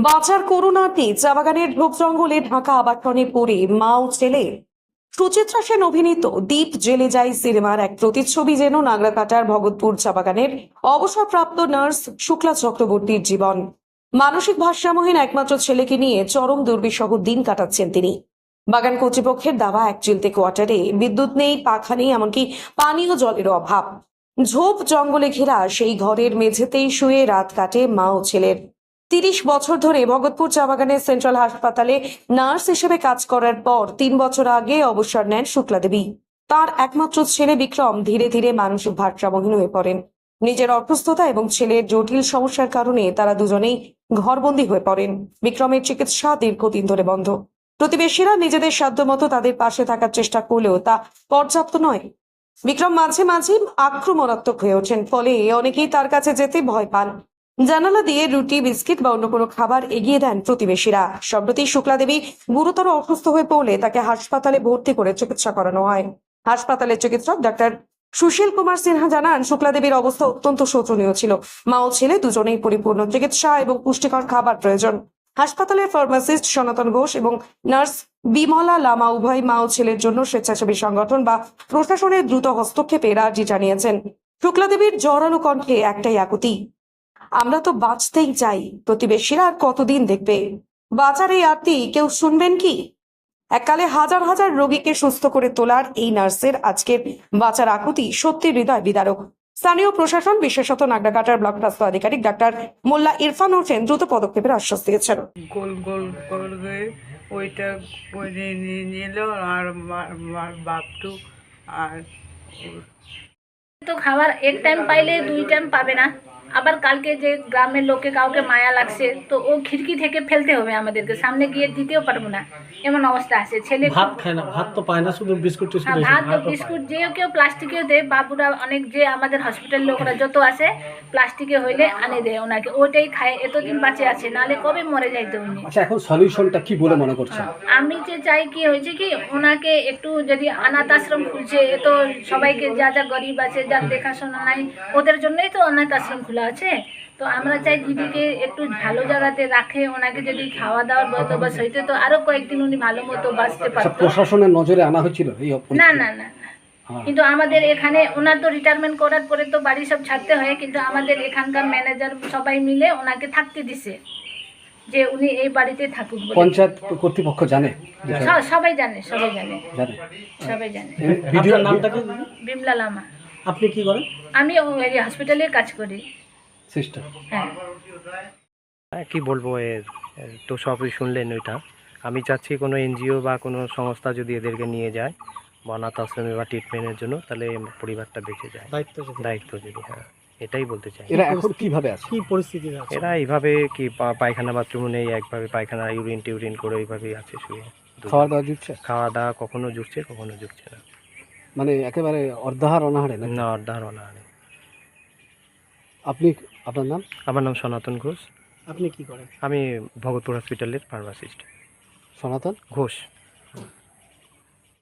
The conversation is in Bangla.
বাঁচার করুণার্থী চা বাগানের ঝোপ জঙ্গলে ঢাকা আবাসনে পড়ে মা ও ছেলে। সুচিত্রা সেন অভিনীত দ্বীপ জেলে যায় সিনেমার এক প্রতিচ্ছবি যেন নাগরাকাটার ভগতপুর চা বাগানের অবসরপ্রাপ্ত নার্স শুক্লা চক্রবর্তীর জীবন। মানসিক ভারসাম্যহীন একমাত্র ছেলেকে নিয়ে চরম দুর্বিষহ দিন কাটাচ্ছেন তিনি। বাগান কর্তৃপক্ষের দাওয়া এক চিলতে কোয়ার্টারে বিদ্যুৎ নেই, পাখা নেই, এমনকি পানীয় জলের অভাব। ঝোপ জঙ্গলে ঘেরা সেই ঘরের মেঝেতেই শুয়ে রাত কাটে মা ও ছেলের। ৩০ বছর ধরে ভগতপুর চা বাগানের সেন্ট্রাল হাসপাতালে নার্স হিসেবে কাজ করার পর ৩ বছর আগে অবসর নেন শুক্লা দেবী। তার একমাত্র ছেলে বিক্রম ধীরে ধীরে মানসিক ভারসাম্যহীন হয়ে পড়েন। নিজের অসুস্থতা এবং ছেলের জটিল সমস্যার কারণে তারা দুজনেই ঘরবন্দি হয়ে পড়েন। বিক্রমের চিকিৎসা দীর্ঘদিন ধরে বন্ধ। প্রতিবেশীরা নিজেদের সাধ্যমতো তাদের পাশে থাকার চেষ্টা করলেও তা পর্যাপ্ত নয়। বিক্রম মাঝে মাঝে আক্রমণাত্মক হয়ে ওঠেন, ফলে অনেকেই তার কাছে যেতে ভয় পান। জানালা দিয়ে রুটি, বিস্কিট বা অন্য কোনো খাবার এগিয়ে দেন প্রতিবেশীরা। সম্প্রতি শুক্লা দেবী গুরুতর অসুস্থ হয়ে পড়লে তাকে হাসপাতালে ভর্তি করে চিকিৎসা করানো হয়। হাসপাতালের চিকিৎসক ডাক্তার সুশীল কুমার সিনহা জানান, শুক্লা দেবীর অবস্থা অত্যন্ত শোচনীয় ছিল। মা ও ছেলে দুজনেই পরিপূর্ণ চিকিৎসা এবং পুষ্টিকর খাবার প্রয়োজন। হাসপাতালের ফার্মাসিস্ট সনাতন ঘোষ এবং নার্স বিমলা লামা উভয় মা ও ছেলের জন্য স্বেচ্ছাসেবী সংগঠন বা প্রশাসনের দ্রুত হস্তক্ষেপে আর্জি জানিয়েছেন। শুক্লা দেবীর জোরালো কণ্ঠে একটাই আকুতি, আমরা তো বাঁচতেই চাই, প্রতিবেশীরা আর কতদিন দেখবে? বাঁচার এই আরতি কেউ শুনবেন কি? এককালে হাজার হাজার রোগীকে সুস্থ করে তোলার এই নার্সের আজকের বাঁচার আকুতি সত্যি হৃদয় বিদারক। স্থানীয় প্রশাসন, বিশেষত নাগরাকাটার ব্লক স্বাস্থ্য আধিকারিক ডাক্তার মোল্লা ইরফান হোসেন দ্রুত পদক্ষেপের আশ্বাস দিয়েছেন। গোল গোল করে ওইটা করে নিল আর বাপটু আর তো খাবার এক টাইম পাইলে 2 টাইম পাবে না। আবার কালকে যে গ্রামের লোকে কাউকে মায়া লাগছে তো ও খিড়কি থেকে ফেলতে হবে, আমাদেরকে সামনে গিয়ে দিতেও পারবো না, এমন অবস্থা আছে। ছেলে ভাত খায় না, ভাত তো পায় না, শুধু বিস্কুট টিস্কুট ভাত তো বিস্কুট যেও কেউ প্লাস্টিকে দেয়, বাবুরা অনেক যে আমাদের হসপিটালের লোকরা যত আছে প্লাস্টিকে হইলে আনে দেয় ওনাকে, ওইটাই খায়, এতদিন বাঁচে আছে, নাহলে কবে মরে যাইতো উনি। আচ্ছা, এখন সলিউশনটা কি বলে মনে করছেন? আমি যে চাই কি হয়েছে কি ওনাকে একটু যদি অনাথ আশ্রম খুলছে, এ তো সবাইকে যা যা গরিব আছে যার দেখাশোনা নাই ওদের জন্যই তো অনাথ আশ্রম খোলা আছে। তো আমরা চাই দিদিকে একটু ভালো জায়গাতে রাখে, ওনাকে যদি খাওয়া দাওয়ার বন্দোবস্ত হইতে তো আরো কয়েকদিন উনি ভালো মতো বাঁচতে পারতো। প্রশাসনের নজরে আনা হয়েছিল এই না না না, কিন্তু আমাদের এখানে ওনার তো রিটায়ারমেন্ট করার পরে তো বাড়ি সব ছাড়তে হয়, কিন্তু আমাদের এখানকার ম্যানেজার সবাই মিলে ওনাকে থাকতে দিছে যে উনি এই বাড়িতে থাকুক বলে। পঞ্চায়েত কর্তৃপক্ষ জানে? সবাই জানে, সবাই জানে, জানে, সবাই জানে। ভিডিওর নামটা কি? বিমলা লামা। আপনি কি করেন? আমি ওই হসপিটালে কাজ করি। সিস্টার। হ্যাঁ, কি বলবো, তো সবই শুনলেন। ওইটা আমি চাচ্ছি কোনো এনজিও বা কোনো সংস্থা যদি এদেরকে নিয়ে যায় বা অনাথ আশ্রমে বা ট্রিটমেন্টের জন্য, তাহলে পরিবারটা বেঁচে যায়। দায়িত্ব যদি, হ্যাঁ, এটাই বলতে চাই। এরা এখন কিভাবে আছে, কি পরিস্থিতি আছে? এরা এইভাবে কি পায়খানা বাথরুম নেই, একভাবে পায়খানা ইউরিন টিউরিন করে এইভাবেই আছে শুয়ে। খাওয়া দাওয়া জুটছে? খাওয়া দাওয়া কখনো জুটছে, কখনো জুটছে না। মানে একেবারে অর্ধাহার অনাহারে না? না, ধারণা নেই। আপনি, আপনার নাম? আমার নাম সনাতন ঘোষ। আপনি কি করেন? আমি ভগতপুর হসপিটালের ফার্মাসিস্ট। সনাতন ঘোষ।